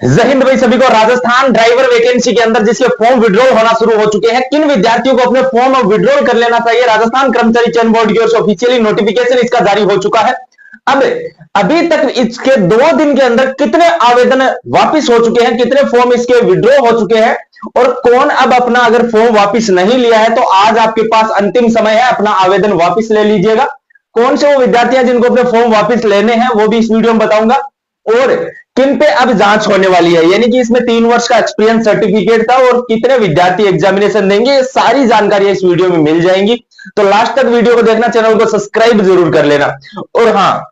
जय हिंद भाई सभी को। राजस्थान ड्राइवर वैकेंसी के अंदर जिसके फॉर्म विड्रॉल होना शुरू हो चुके हैं, किन विद्यार्थियों को अपने फॉर्म विड्रॉल कर लेना चाहिए, राजस्थान कर्मचारी चयन बोर्ड की ओर से ऑफिशियली नोटिफिकेशन इसका जारी हो चुका है। अब अभी तक इसके 2 दिन के अंदर कितने आवेदन वापिस हो चुके हैं, कितने फॉर्म इसके विड्रॉ हो चुके हैं और कौन अब अपना अगर फॉर्म वापिस नहीं लिया है तो आज आपके पास अंतिम समय है, अपना आवेदन वापिस ले लीजिएगा। कौन से वो विद्यार्थी हैं जिनको अपने फॉर्म वापिस लेने हैं वो भी इस वीडियो में बताऊंगा। और किन पे अब जांच होने वाली है, यानी कि इसमें 3 वर्ष का एक्सपीरियंस सर्टिफिकेट था और कितने विद्यार्थी एग्जामिनेशन देंगे, ये सारी जानकारी इस वीडियो में मिल जाएंगी। तो लास्ट तक वीडियो को देखना, चैनल को सब्सक्राइब जरूर कर लेना। और हाँ,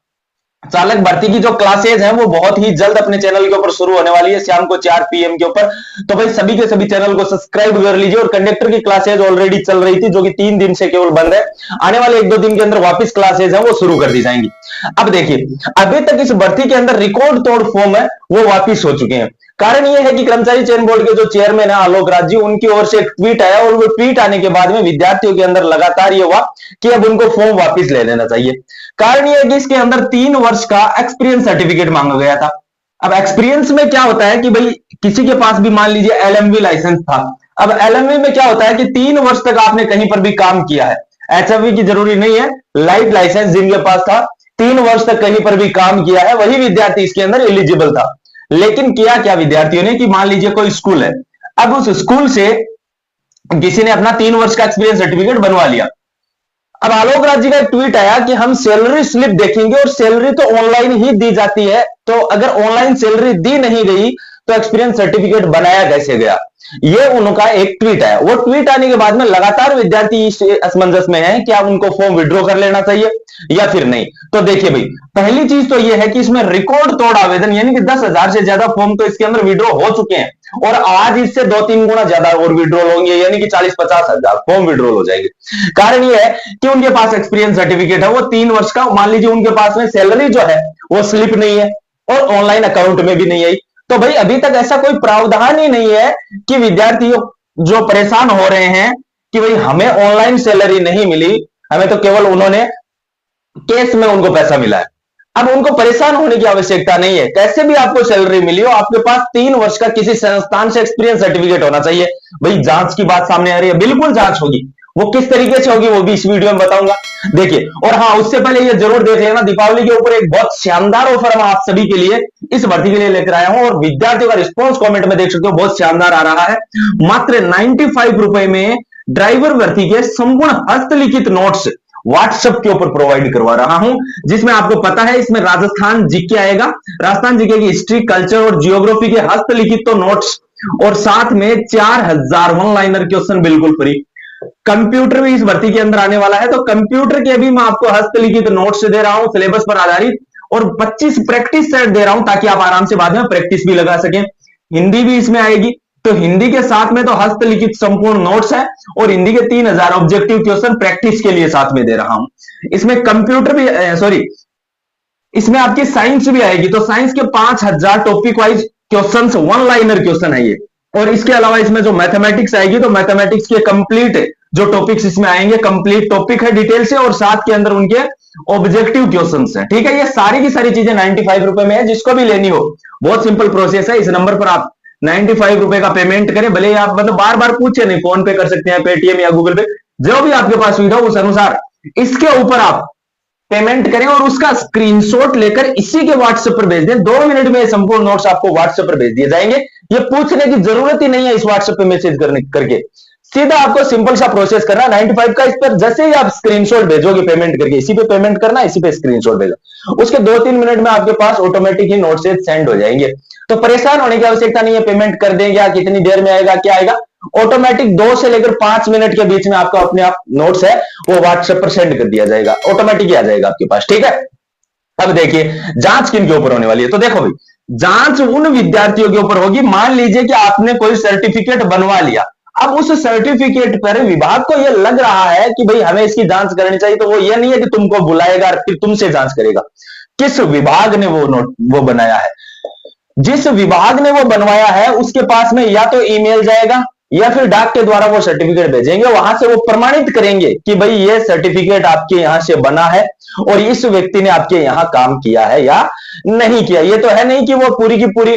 चालक भर्ती की जो क्लासेज हैं वो बहुत ही जल्द अपने चैनल के ऊपर शुरू होने वाली है, शाम को 4 PM के ऊपर। तो भाई सभी के सभी चैनल को सब्सक्राइब कर लीजिए। और कंडक्टर की क्लासेज ऑलरेडी चल रही थी जो कि 3 दिन से केवल बंद है, आने वाले 1-2 दिन के अंदर वापस क्लासेज है वो शुरू कर दी जाएंगी। अब देखिए, अभी तक इस भर्ती के अंदर रिकॉर्ड तोड़ फॉर्म है वो वापिस हो चुके हैं। कारण यह है कि कर्मचारी चयन बोर्ड के जो चेयरमैन है आलोक राज जी, उनकी ओर से एक ट्वीट आया और वो ट्वीट आने के बाद में विद्यार्थियों के अंदर लगातार ये हुआ कि अब उनको फॉर्म वापिस ले लेना चाहिए। कारण यह है कि इसके अंदर 3 वर्ष का एक्सपीरियंस सर्टिफिकेट मांगा गया था। अब एक्सपीरियंस में क्या होता है कि भाई किसी के पास भी मान लीजिए LMV लाइसेंस था। अब LMV में क्या होता है कि 3 वर्ष तक आपने कहीं पर भी काम किया है, HFV की जरूरी नहीं है, लाइट लाइसेंस जिनके पास था 3 वर्ष तक कहीं पर भी काम किया है वही विद्यार्थी इसके अंदर एलिजिबल था। लेकिन किया क्या विद्यार्थियों ने कि मान लीजिए कोई स्कूल है, अब उस स्कूल से किसी ने अपना 3 वर्ष का एक्सपीरियंस सर्टिफिकेट बनवा लिया। अब आलोक राज जी का एक ट्वीट आया कि हम सैलरी स्लिप देखेंगे और सैलरी तो ऑनलाइन ही दी जाती है, तो अगर ऑनलाइन सैलरी दी नहीं गई तो एक्सपीरियंस सर्टिफिकेट बनाया कैसे गया, ये उनका एक ट्वीट है। वो ट्वीट आने के बाद में लगातार विद्यार्थी इस असमंजस में है कि आप उनको फॉर्म विड्रॉ कर लेना चाहिए या फिर नहीं। तो देखिए भाई, पहली चीज तो ये है कि इसमें रिकॉर्ड तोड़ आवेदन, यानी कि 10,000 से ज्यादा फॉर्म तो इसके अंदर विड्रॉ हो चुके हैं और आज इससे 2-3 गुना ज्यादा और विड्रॉल होंगे, यानी कि 40-50 हजार फॉर्म विड्रॉल हो जाएंगे। कारण यह है कि उनके पास एक्सपीरियंस सर्टिफिकेट है वो 3 वर्ष का, मान लीजिए उनके पास में सैलरी जो है वो स्लिप नहीं है और ऑनलाइन अकाउंट में भी नहीं आई। तो भाई अभी तक ऐसा कोई प्रावधान ही नहीं है कि विद्यार्थी जो परेशान हो रहे हैं कि भाई हमें ऑनलाइन सैलरी नहीं मिली, हमें तो केवल उन्होंने केस में उनको पैसा मिला है। अब उनको परेशान होने की आवश्यकता नहीं है, कैसे भी आपको सैलरी मिली हो आपके पास 3 वर्ष का किसी संस्थान से एक्सपीरियंस सर्टिफिकेट होना चाहिए। भाई जांच की बात सामने आ रही है, बिल्कुल जांच होगी, वो किस तरीके से होगी वो भी इस वीडियो में बताऊंगा। देखिए, और हाँ उससे पहले ये जरूर देख लेना, दीपावली के ऊपर एक बहुत शानदार ऑफर मैं आप सभी के लिए इस भर्ती के लिए लेकर आया हूं और विद्यार्थियों का रिस्पॉन्स कमेंट में देख सकते हो, बहुत शानदार आ रहा है। मात्र 95 रुपए में ड्राइवर भर्ती के संपूर्ण हस्तलिखित नोट्स व्हाट्सएप के ऊपर प्रोवाइड करवा रहा हूं, जिसमें आपको पता है इसमें राजस्थान जीके आएगा, राजस्थान जीके की हिस्ट्री, कल्चर और जियोग्राफी के हस्तलिखित तो नोट्स और साथ में 4000 वन लाइनर क्वेश्चन बिल्कुल फ्री। कंप्यूटर भी इस भर्ती के अंदर आने वाला है, तो कंप्यूटर के भी मैं आपको हस्तलिखित नोट्स दे रहा हूं सिलेबस पर आधारित और 25 प्रैक्टिस सेट दे रहा हूं ताकि आप आराम से बाद में प्रैक्टिस भी लगा सकें। हिंदी भी इसमें आएगी, तो हिंदी के साथ में तो हस्तलिखित संपूर्ण नोट्स है और हिंदी के 3000 ऑब्जेक्टिव क्वेश्चन प्रैक्टिस के लिए साथ में दे रहा हूं। इसमें कंप्यूटर भी सॉरी इसमें आपकी साइंस भी आएगी, तो साइंस के 5000 topic wise question, one liner question है ये। और इसके अलावा इसमें जो मैथमेटिक्स आएगी तो मैथमेटिक्स के कंप्लीट जो टॉपिक्स इसमें आएंगे, कंप्लीट टॉपिक है डिटेल से और साथ के अंदर उनके ऑब्जेक्टिव क्वेश्चंस हैं। ठीक है, ये सारी की सारी चीजें 95 रुपए में है, जिसको भी लेनी हो बहुत सिंपल प्रोसेस है। इस नंबर पर आप 95 रुपए का पेमेंट करें, भले आप मतलब बार बार पूछे नहीं, फोन पे कर सकते हैं, पेटीएम या गूगल पे, जो भी आपके पास सुविधा उस अनुसार इसके ऊपर आप पेमेंट करें और उसका स्क्रीनशॉट लेकर इसी के व्हाट्सएप पर भेज दें। 2 मिनट में संपूर्ण नोट्स आपको व्हाट्सएप पर भेज दिए जाएंगे, ये पूछने की जरूरत ही नहीं है इस व्हाट्सएप पे मैसेज करके, सीधा आपको सिंपल सा प्रोसेस करना 95 का। इस पर जैसे ही आप स्क्रीनशॉट भेजोगे पेमेंट करके, इसी पे पेमेंट करना, इसी पे स्क्रीनशॉट भेजो, उसके 2-3 मिनट में आपके पास ऑटोमेटिक ही नोट सेंड हो जाएंगे। तो परेशान होने की आवश्यकता नहीं है, पेमेंट कर देंगे, कितनी देर में आएगा, क्या आएगा, ऑटोमेटिक 2 से लेकर 5 मिनट के बीच में आपका अपने आप नोट्स है वो व्हाट्सएप पर सेंड कर दिया जाएगा, ऑटोमेटिक ही आ जाएगा आपके पास। ठीक है, अब देखिए जांच किन के ऊपर होने वाली है। तो देखो भाई, जांच उन विद्यार्थियों के ऊपर होगी, मान लीजिए कि आपने कोई सर्टिफिकेट बनवा लिया, अब उस सर्टिफिकेट पर विभाग को यह लग रहा है कि भाई हमें इसकी जांच करनी चाहिए, तो वो ये नहीं है कि तुमको बुलाएगा फिर तुमसे जांच करेगा। किस विभाग ने वो बनाया है, जिस विभाग ने वो बनवाया है उसके पास में या तो ईमेल जाएगा या फिर डाक के द्वारा वो सर्टिफिकेट भेजेंगे, वहां से वो प्रमाणित करेंगे कि भाई ये सर्टिफिकेट आपके यहां से बना है और इस व्यक्ति ने आपके यहां काम किया है या नहीं किया। ये तो है नहीं कि वो पूरी की पूरी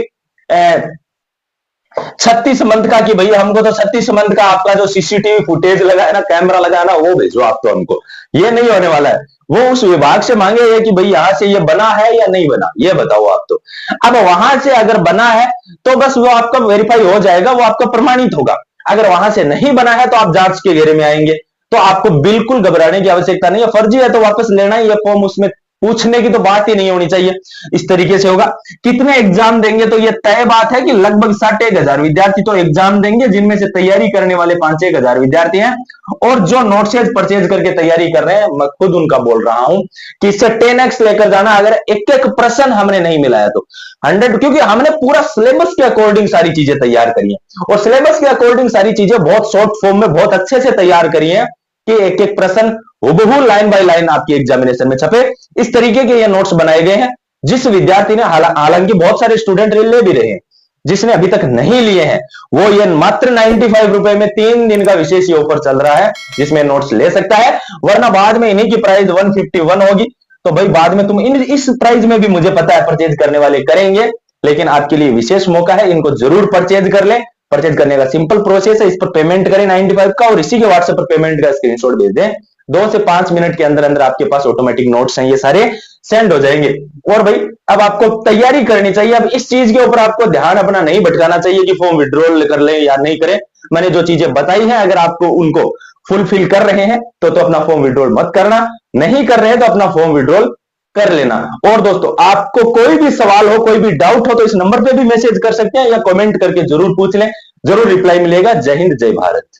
36 मंथ का कि भैया हमको तो 36 मंथ का आपका जो सीसीटीवी फुटेज लगा है ना, कैमरा लगा है ना, वो भेजो आप तो हमको। ये नहीं होने वाला है। वो उस विभाग से मांगे कि भाई यहां से ये बना है या नहीं बना, ये बताओ आप तो। अब वहां से अगर बना है तो बस वो आपका वेरीफाई हो जाएगा, वो आपका प्रमाणित होगा। अगर वहां से नहीं बना है तो आप जांच के घेरे में आएंगे। तो आपको बिल्कुल घबराने की आवश्यकता नहीं है। फर्जी है तो वापस लेना ही है फॉर्म, उसमें पूछने की तो बात ही नहीं होनी चाहिए। इस तरीके से होगा। कितने एग्जाम देंगे तो ये तय बात है कि लगभग 61,000 विद्यार्थी तो एग्जाम देंगे, जिनमें से तैयारी करने वाले 5-1 हजार विद्यार्थी हैं। और जो नोट्सेज परचेज करके तैयारी कर रहे हैं, मैं खुद उनका बोल रहा हूं कि इससे 10x लेकर जाना। अगर एक एक प्रश्न हमने नहीं मिलाया तो 100, क्योंकि हमने पूरा सिलेबस के अकॉर्डिंग सारी चीजें तैयार करी है और सिलेबस के अकॉर्डिंग सारी चीजें बहुत शॉर्ट फॉर्म में बहुत अच्छे से तैयार करी है कि एक एक प्रश्न हुबहू लाइन बाय लाइन आपकी एग्जामिनेशन में छपे। इस तरीके के ये नोट्स बनाए गए हैं। जिस विद्यार्थी ने, हालांकि बहुत सारे स्टूडेंट ले भी रहे हैं, जिसने अभी तक नहीं लिए हैं वो ये मात्र 95 रुपए में 3 दिन का विशेष ऑफर चल रहा है, जिसमें नोट्स ले सकता है। वरना बाद में इन्हीं की प्राइस 151 होगी। तो भाई बाद में तुम इस प्राइस में भी मुझे पता है परचेज करने वाले करेंगे, लेकिन आपके लिए विशेष मौका है, इनको जरूर परचेज कर लें। परचेज करने का सिंपल प्रोसेस है, इस पर पेमेंट करें 95 का और इसी के व्हाट्सएप पर पेमेंट का स्क्रीनशॉट भेज दें। 2 से 5 मिनट के अंदर अंदर आपके पास ऑटोमेटिक नोट्स हैं, ये सारे सेंड हो जाएंगे। और भाई अब आपको तैयारी करनी चाहिए। अब इस चीज के ऊपर आपको ध्यान अपना नहीं भटकाना चाहिए कि फॉर्म विड्रॉल कर लें या नहीं करें। मैंने जो चीजें बताई हैं, अगर आपको उनको फुलफिल कर रहे हैं तो अपना फॉर्म विड्रॉल मत करना, नहीं कर रहे हैं तो अपना फॉर्म विड्रॉल कर लेना। और दोस्तों, आपको कोई भी सवाल हो, कोई भी डाउट हो तो इस नंबर पे भी मैसेज कर सकते हैं या कमेंट करके जरूर पूछ लें, जरूर रिप्लाई मिलेगा। जय हिंद, जय भारत।